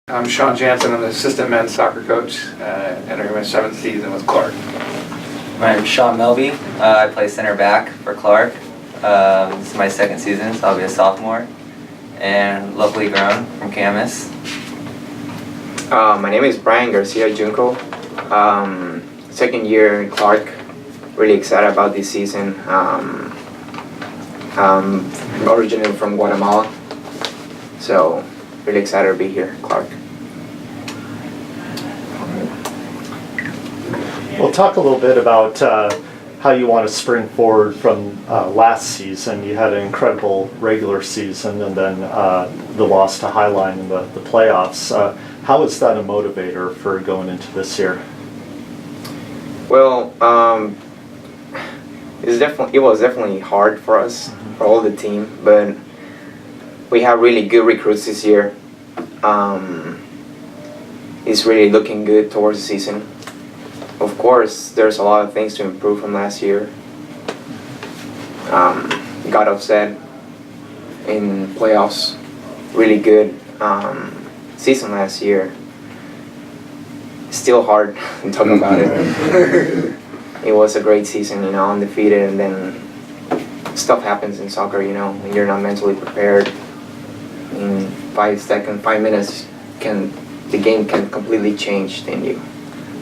I'm Sean Janson. I'm the assistant men's soccer coach, entering my 7th season with Clark. My name's Sean Melby. I play center back for Clark. This is my 2nd season, so I'll be a sophomore, and locally grown from Camas. My name is Garcia Junco. 2nd year in Clark. Really excited about this season. Originally from Guatemala, so really excited to be here, Clark. Well, talk a little bit about how you want to spring forward from last season. You had an incredible regular season and then the loss to Highline in the playoffs. How is that a motivator for going into this year? Well, it was definitely hard for us, for all the team, but we have really good recruits this year. It's really looking good towards the season. Of course, there's a lot of things to improve from last year. Got upset in playoffs. Really good season last year. Still hard to talk about it. It was a great season, undefeated, and then stuff happens in soccer, when you're not mentally prepared. In 5 minutes, the game can completely change in you.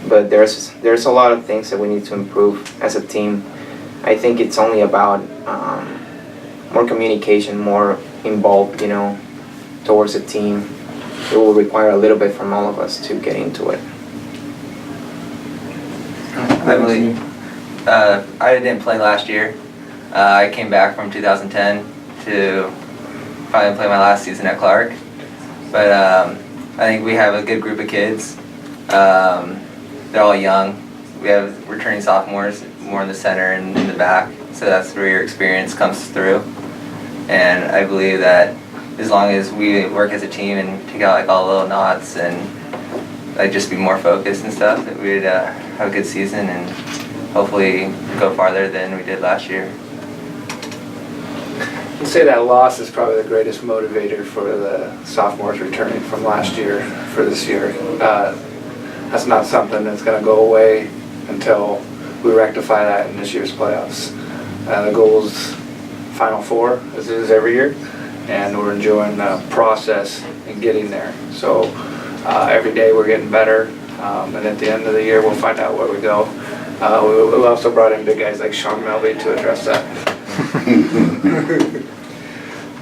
But there's a lot of things that we need to improve as a team. I think it's only about more communication, more involved, towards the team. It will require a little bit from all of us to get into it. I didn't play last year. I came back from 2010 to finally play my last season at Clark. But I think we have a good group of kids. They're all young. We have returning sophomores, more in the center and in the back, so that's where your experience comes through. And I believe that as long as we work as a team and take out all the little knots and just be more focused and stuff, that we'd have a good season and hopefully go farther than we did last year. I'd say that loss is probably the greatest motivator for the sophomores returning from last year for this year. That's not something that's going to go away until we rectify that in this year's playoffs. The goal is Final Four, as it is every year, and we're enjoying the process in getting there. So every day we're getting better, and at the end of the year we'll find out where we go. We also brought in big guys like Sean Melby to address that.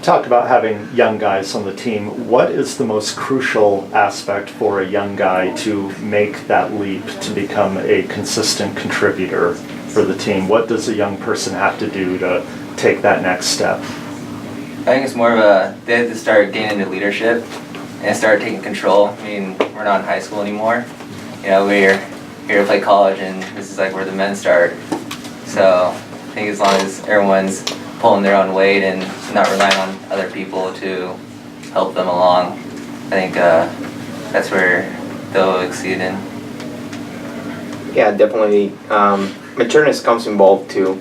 Talk about having young guys on the team. What is the most crucial aspect for a young guy to make that leap to become a consistent contributor for the team? What does a young person have to do to take that next step? I think it's more of they have to start getting into leadership and start taking control. I mean, we're not in high school anymore. We're here to play college, and this is like where the men start. So I think as long as everyone's pulling their own weight and not relying on other people to help them along, I think that's where they'll exceed in. Yeah, definitely. Matureness comes involved too.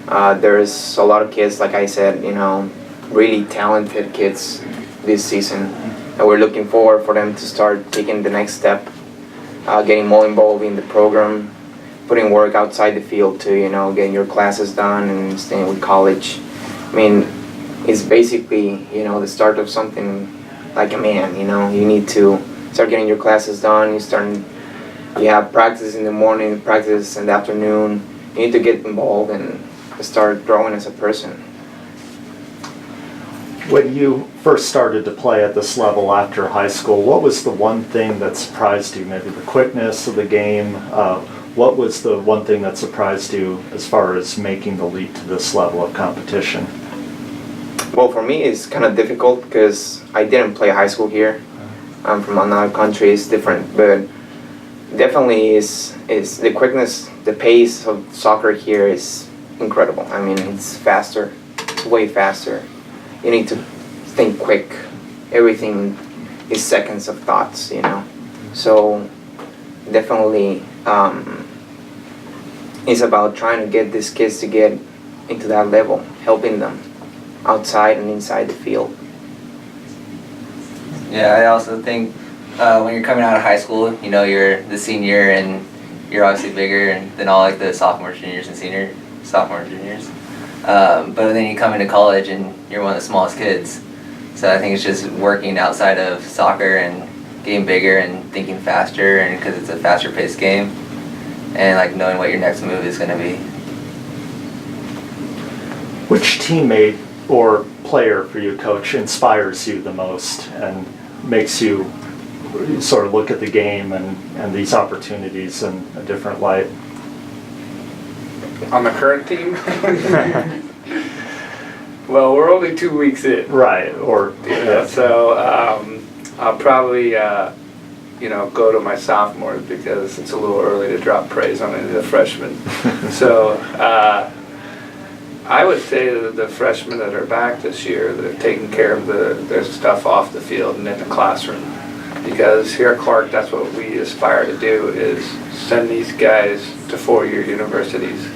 There's a lot of kids, like I said, really talented kids this season, and we're looking forward for them to start taking the next step, getting more involved in the program, putting work outside the field too, getting your classes done and staying with college. I mean, it's basically, the start of something like a man, You need to start getting your classes done. You have practice in the morning, practice in the afternoon. You need to get involved and start growing as a person. When you first started to play at this level after high school, what was the one thing that surprised you? Maybe the quickness of the game? What was the one thing that surprised you as far as making the leap to this level of competition? Well, for me, it's kind of difficult because I didn't play high school here. I'm from another country, it's different, but definitely is the quickness, the pace of soccer here is incredible. I mean, it's faster, it's way faster. You need to think quick. Everything is seconds of thoughts, So definitely it's about trying to get these kids to get into that level, helping them outside and inside the field. Yeah, I also think when you're coming out of high school, you know, you're the senior and you're obviously bigger than all like the sophomores, juniors, and juniors. But then you come into college and you're one of the smallest kids. So I think it's just working outside of soccer and getting bigger and thinking faster, and because it's a faster paced game, and like knowing what your next move is going to be. Which teammate or player for you, Coach, inspires you the most and makes you sort of look at the game and these opportunities in a different light? On the current team? Well, we're only 2 weeks in. Right, or Yeah, so I'll probably go to my sophomores because it's a little early to drop praise on any of the freshmen. So I would say that the freshmen that are back this year, that are taking care of their stuff off the field and in the classroom. Because here at Clark, that's what we aspire to do, is send these guys to four-year universities.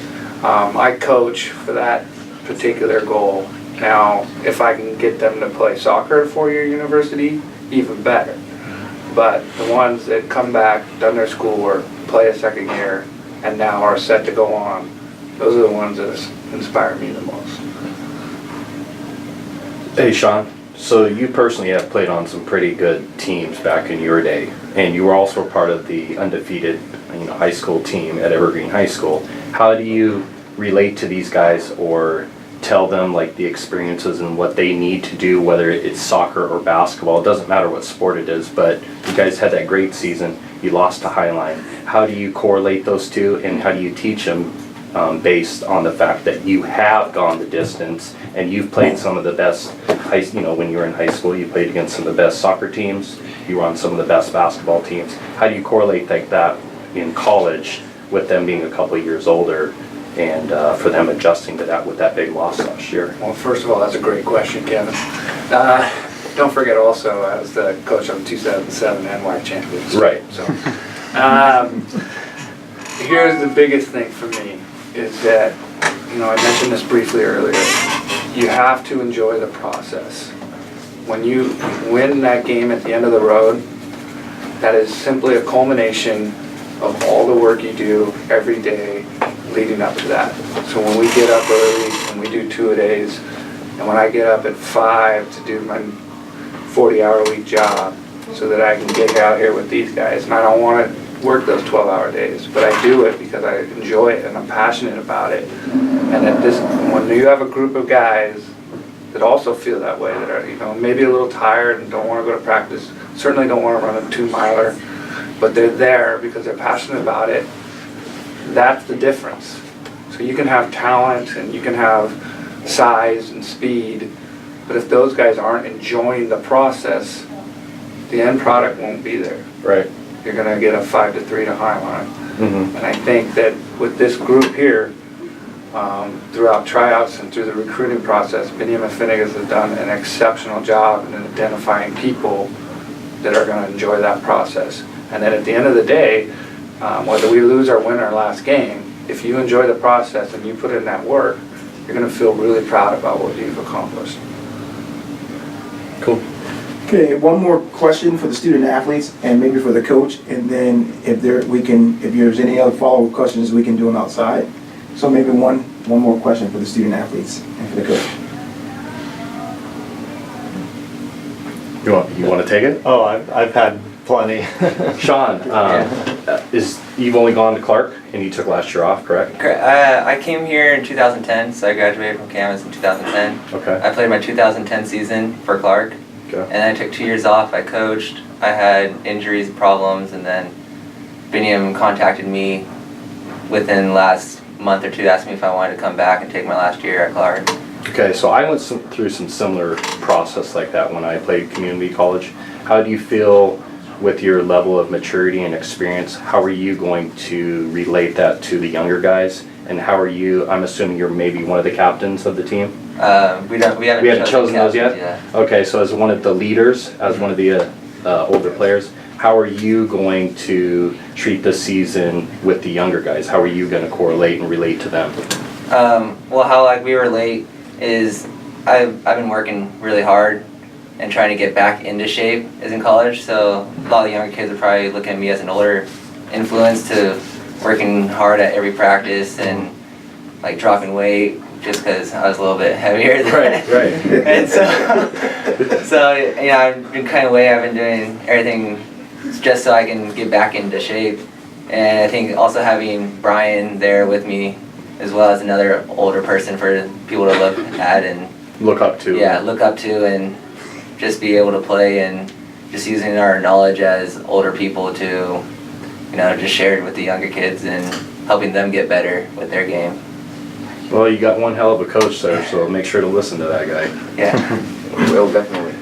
I coach for that particular goal. Now, if I can get them to play soccer at a four-year university, even better. But the ones that come back, done their schoolwork, play a second year, and now are set to go on, those are the ones that inspire me the most. Hey Sean, so you personally have played on some pretty good teams back in your day, and you were also part of the undefeated high school team at Evergreen High School. How do you relate to these guys or tell them like the experiences and what they need to do, whether it's soccer or basketball? It doesn't matter what sport it is, but you guys had that great season. You lost to Highline. How do you correlate those two, and how do you teach them based on the fact that you have gone the distance and you've played some of the best, when you were in high school, you played against some of the best soccer teams, you were on some of the best basketball teams. How do you correlate like that in college with them being a couple of years older and for them adjusting to that with that big loss last year? Well, first of all, that's a great question, Kevin. Don't forget also, I was the coach of the 2007 NY champions. Right. So, here's the biggest thing for me is that, I mentioned this briefly earlier, you have to enjoy the process. When you win that game at the end of the road, that is simply a culmination of all the work you do every day leading up to that. So when we get up early and we do 2-a-days, and when I get up at 5 to do my 40-hour-a-week job so that I can get out here with these guys, and I don't want to work those 12-hour days, but I do it because I enjoy it and I'm passionate about it. And when you have a group of guys that also feel that way, that are maybe a little tired and don't want to go to practice, certainly don't want to run a 2-miler, but they're there because they're passionate about it, that's the difference. So you can have talent and you can have size and speed, but if those guys aren't enjoying the process, the end product won't be there. Right. You're going to get a 5-3 to Highline. Mm-hmm. And I think that with this group here, throughout tryouts and through the recruiting process, Benjamin Finnegas has done an exceptional job in identifying people that are going to enjoy that process. And then at the end of the day, whether we lose or win our last game, if you enjoy the process and you put in that work, you're going to feel really proud about what you've accomplished. Cool. Okay, one more question for the student athletes and maybe for the coach, and then if there's any other follow-up questions, we can do them outside. So maybe one more question for the student athletes and for the coach. You want to take it? Oh, I've had plenty. Sean, you've only gone to Clark and you took last year off, correct? Correct. I came here in 2010, so I graduated from campus in 2010. Okay. I played my 2010 season for Clark, Okay. and then I took 2 years off. I coached. I had injuries, problems, and then Biniam contacted me within the last month or two, asked me if I wanted to come back and take my last year at Clark. Okay, so I went through some similar process like that when I played community college. How do you feel with your level of maturity and experience? How are you going to relate that to the younger guys? And how are you, I'm assuming you're maybe one of the captains of the team? We haven't chosen those yet? Yeah. Okay, so as one of the leaders, as one of the older players, how are you going to treat the season with the younger guys? How are you going to correlate and relate to them? Well, how we relate is I've been working really hard and trying to get back into shape is in college. So a lot of the younger kids are probably looking at me as an older influence to working hard at every practice and like dropping weight just because I was a little bit heavier than Right. and so you know, I've been kind of way I've been doing everything just so I can get back into shape. And I think also having Brian there with me as well as another older person for people to look at and Look up to. yeah, look up to and just be able to play and just using our knowledge as older people to, you know, just share it with the younger kids and helping them get better with their game. Well, you got one hell of a coach there, so make sure to listen to that guy. Yeah. Will definitely.